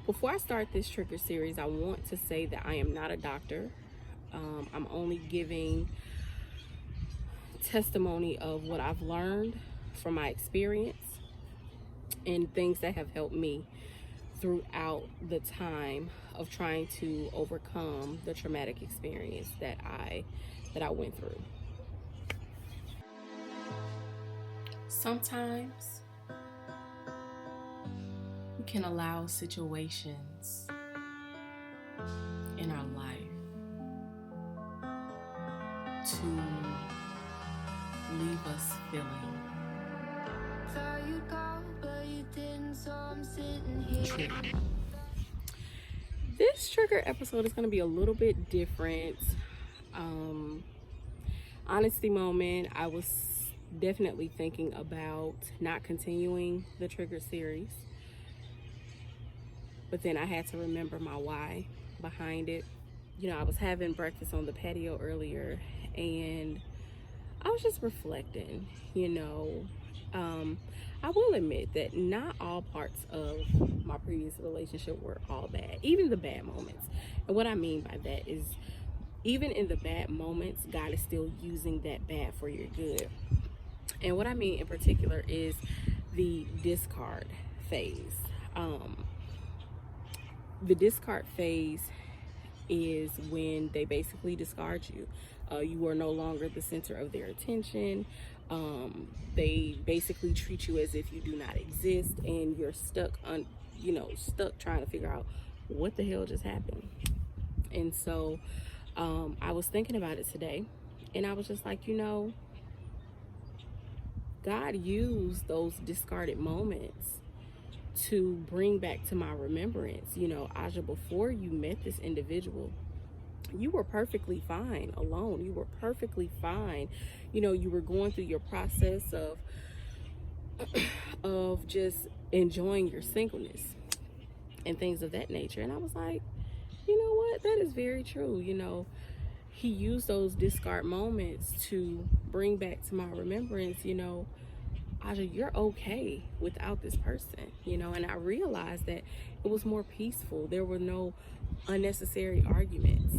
Before I start this trigger series, I want to say that I am not a doctor. I'm only giving testimony of what I've learned from my experience and things that have helped me throughout the time of trying to overcome the traumatic experience that I went through. Sometimes we can allow situations in our life to leave us feeling triggered. This trigger episode is going to be a little bit different. Honesty moment, I was definitely thinking about not continuing the trigger series, but then I had to remember my why behind it. I was having breakfast on the patio earlier and I was just reflecting. I will admit that not all parts of my previous relationship were all bad, even the bad moments. And what I mean by that is, even in the bad moments, God is still using that bad for your good. And what I mean in particular is the discard phase. The discard phase is when they basically discard you. You are no longer the center of their attention. They basically treat you as if you do not exist, and you're stuck trying to figure out what the hell just happened. And so I was thinking about it today, and I was just like, God used those discarded moments to bring back to my remembrance, Aja, before you met this individual, you were perfectly fine alone. You were perfectly fine. You were going through your process of just enjoying your singleness and things of that nature. And I was like, you know what? That is very true. He used those discard moments to bring back to my remembrance, Aja, you're okay without this person, and I realized that it was more peaceful. There were no unnecessary arguments.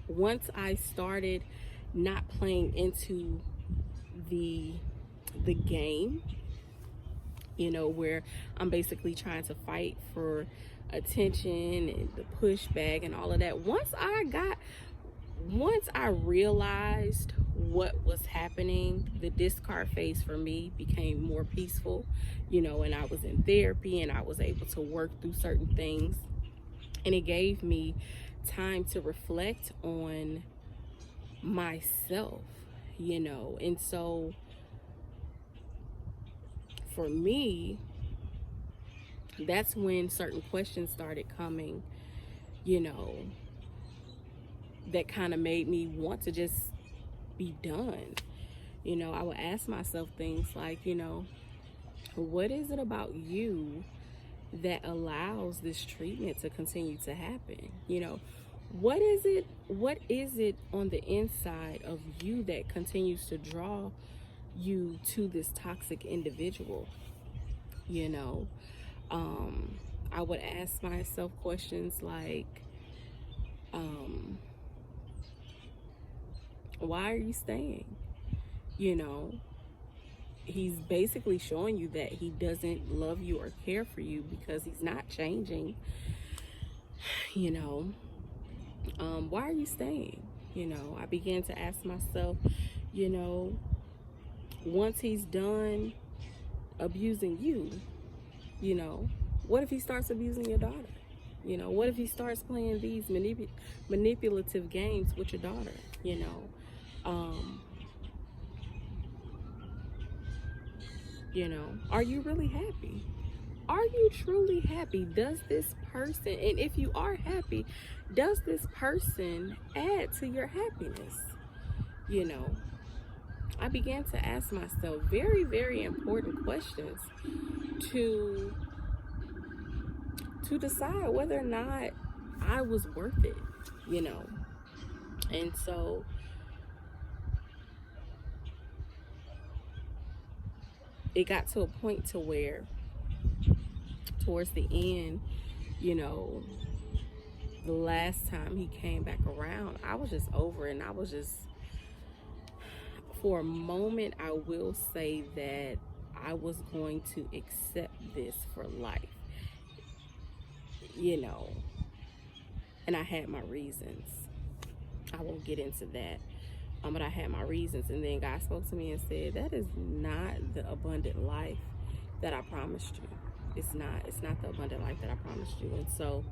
Once I started not playing into the game, where I'm basically trying to fight for attention and the pushback and all of that. Once I realized what was happening, the discard phase for me became more peaceful, and I was in therapy and I was able to work through certain things, and it gave me time to reflect on myself, and so for me, that's when certain questions started coming, that kind of made me want to just be done. I would ask myself things like, what is it about you that allows this treatment to continue to happen? What is it on the inside of you that continues to draw you to this toxic individual? I would ask myself questions like, why are you staying? He's basically showing you that he doesn't love you or care for you because he's not changing. Why are you staying? I began to ask myself, once he's done abusing you, what if he starts abusing your daughter? What if he starts playing these manipulative games with your daughter? Are you really happy? Are you truly happy? Does this person, and if you are happy, does this person add to your happiness? I began to ask myself very, very important questions to decide whether or not I was worth it, And so it got to a point to where towards the end, you know, the last time he came back around, I was just over it. And I was just, for a moment, I will say that I was going to accept this for life, you know, and I had my reasons. I won't get into that. But I had my reasons, and then God spoke to me and said, that is not the abundant life that I promised you. It's not the abundant life that I promised you. And so,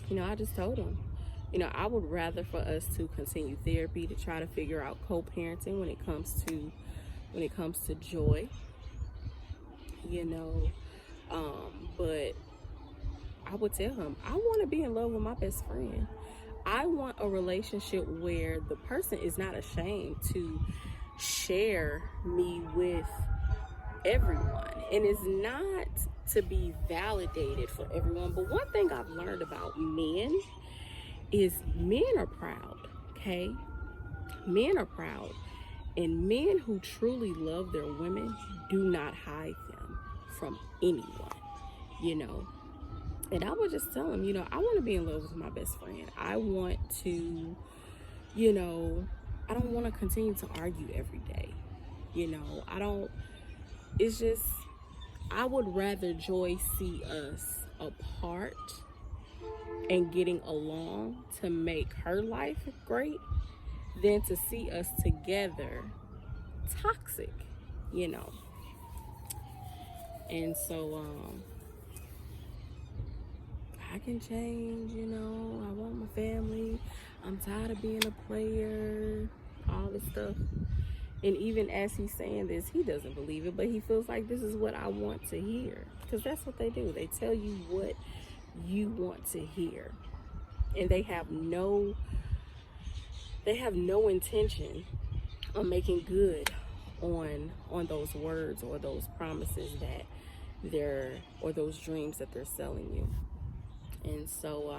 you know, I just told him, you know, I would rather for us to continue therapy to try to figure out co-parenting when it comes to joy, you know, but I would tell him, I want to be in love with my best friend. I want a relationship where the person is not ashamed to share me with everyone, and it's not to be validated for everyone. But one thing I've learned about men is men are proud, okay? Men are proud, and men who truly love their women do not hide them from anyone, you know. And I would just tell him, you know, I want to be in love with my best friend. I want to, you know, I don't want to continue to argue every day. You know, it's just, I would rather Joy see us apart and getting along to make her life great than to see us together toxic, you know. And so, I can change, you know, I want my family, I'm tired of being a player, all this stuff. And even as he's saying this, he doesn't believe it, but he feels like this is what I want to hear. Because that's what they do. They tell you what you want to hear. And they have no intention of making good on those words or those promises that or those dreams that they're selling you. And so,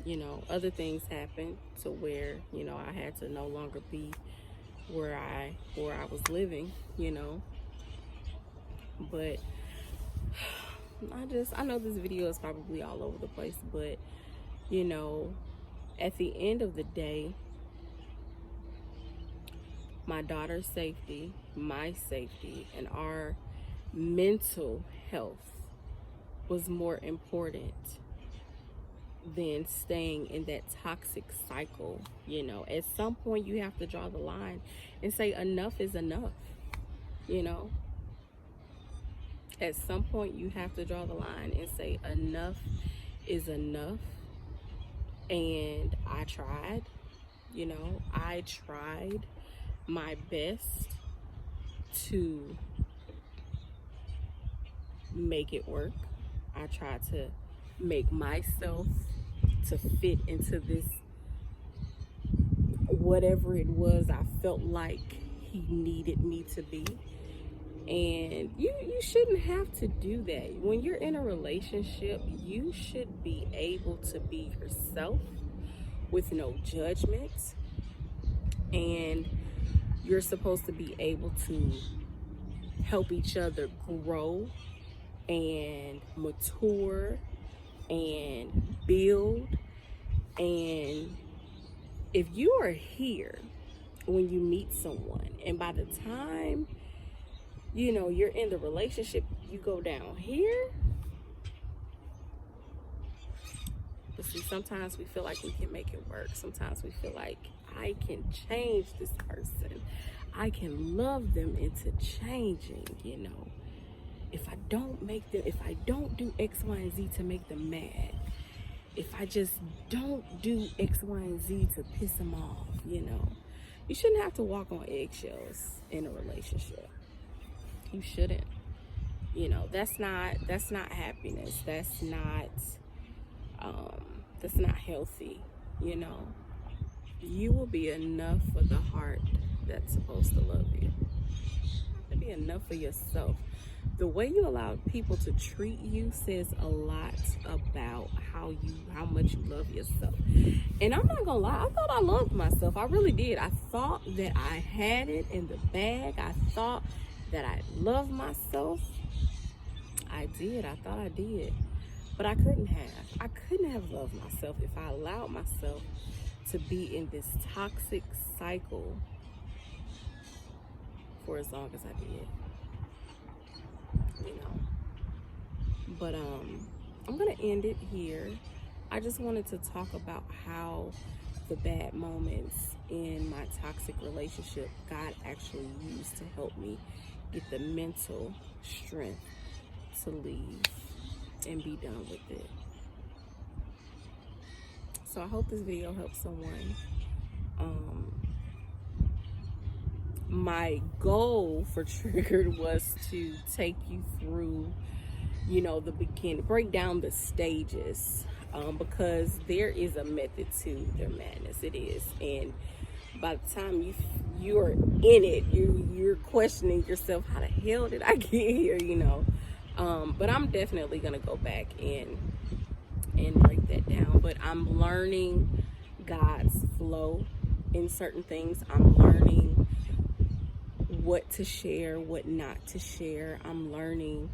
you know, other things happened to where, you know, I had to no longer be where I was living, you know. But I know this video is probably all over the place, but, you know, at the end of the day, my daughter's safety, my safety, and our mental health was more important than staying in that toxic cycle. You know, at some point you have to draw the line and say enough is enough. You know, at some point you have to draw the line and say enough is enough. And I tried, you know, I tried my best to make it work. I tried to make myself to fit into this, whatever it was I felt like he needed me to be. And you shouldn't have to do that. When you're in a relationship, you should be able to be yourself with no judgment. And you're supposed to be able to help each other grow and mature and build. And if you are here when you meet someone, and by the time, you know, you're in the relationship, you go down here. But see, sometimes we feel like we can make it work. Sometimes we feel like I can change this person. I can love them into changing, you know. If I don't do X, Y, and Z to make them mad, if I just don't do X, Y, and Z to piss them off, you know, you shouldn't have to walk on eggshells in a relationship. You shouldn't. You know, that's not happiness. That's not healthy, you know. You will be enough for the heart that's supposed to love you. You have to be enough for yourself. The way you allow people to treat you says a lot about how much you love yourself. And I'm not gonna lie, I thought I loved myself. I really did. I thought that I had it in the bag. I thought that I love myself. I did. I thought I did. But I couldn't have. I couldn't have loved myself if I allowed myself to be in this toxic cycle for as long as I did. You know. But I'm gonna end it here. I just wanted to talk about how the bad moments in my toxic relationship God actually used to help me get the mental strength to leave and be done with it. So I hope this video helps someone. My goal for Triggered was to take you through, you know, the beginning, break down the stages, because there is a method to their madness. It is. And by the time you're in it, you're questioning yourself, how the hell did I get here, you know? But I'm definitely gonna go back and break that down. But I'm learning God's flow in certain things. I'm learning what to share, what not to share. I'm learning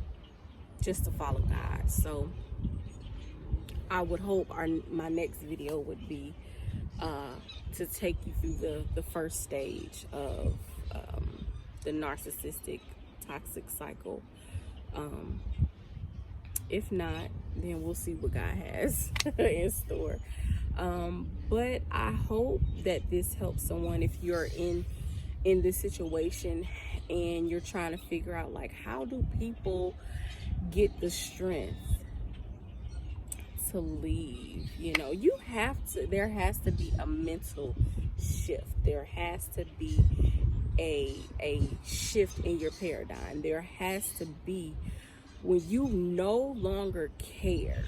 just to follow God. So I would hope my next video would be to take you through the first stage of the narcissistic toxic cycle. If not, then we'll see what God has in store. But I hope that this helps someone if you're in this situation and you're trying to figure out, like, how do people get the strength to leave? You know, there has to be a mental shift. There has to be a shift in your paradigm. There has to be, when you no longer care.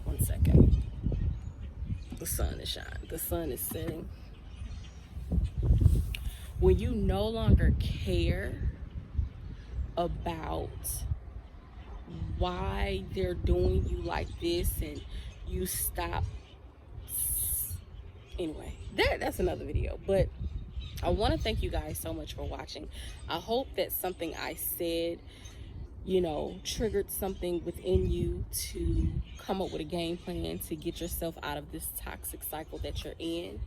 One second. The sun is shining. The sun is setting. When you no longer care about why they're doing you like this, and you stop. Anyway, that's another video. But I want to thank you guys so much for watching. I hope that something I said, you know, triggered something within you to come up with a game plan to get yourself out of this toxic cycle that you're in.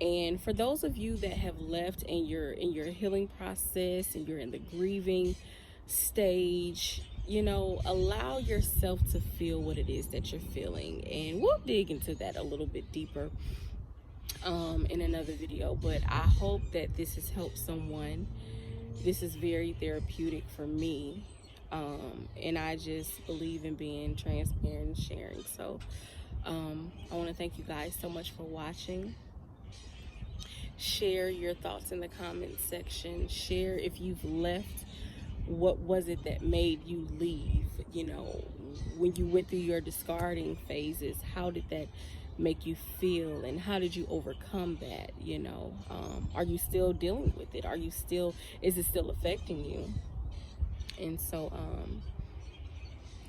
And for those of you that have left and you're in your healing process and you're in the grieving stage, you know, allow yourself to feel what it is that you're feeling. And we'll dig into that a little bit deeper in another video. But I hope that this has helped someone. This is very therapeutic for me. And I just believe in being transparent and sharing. So I want to thank you guys so much for watching. Share your thoughts in the comment section. Share if you've left. What was it that made you leave? You know, when you went through your discarding phases, how did that make you feel, and how did you overcome that? You know, are you still dealing with it? Is it still affecting you? And so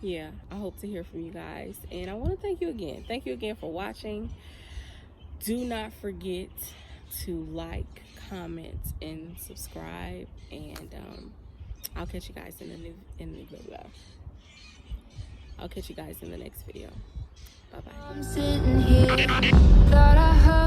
yeah, I hope to hear from you guys, and I want to thank you again for watching. Do not forget to like, comment, and subscribe, and I'll catch you guys I'll catch you guys in the next video. Bye bye.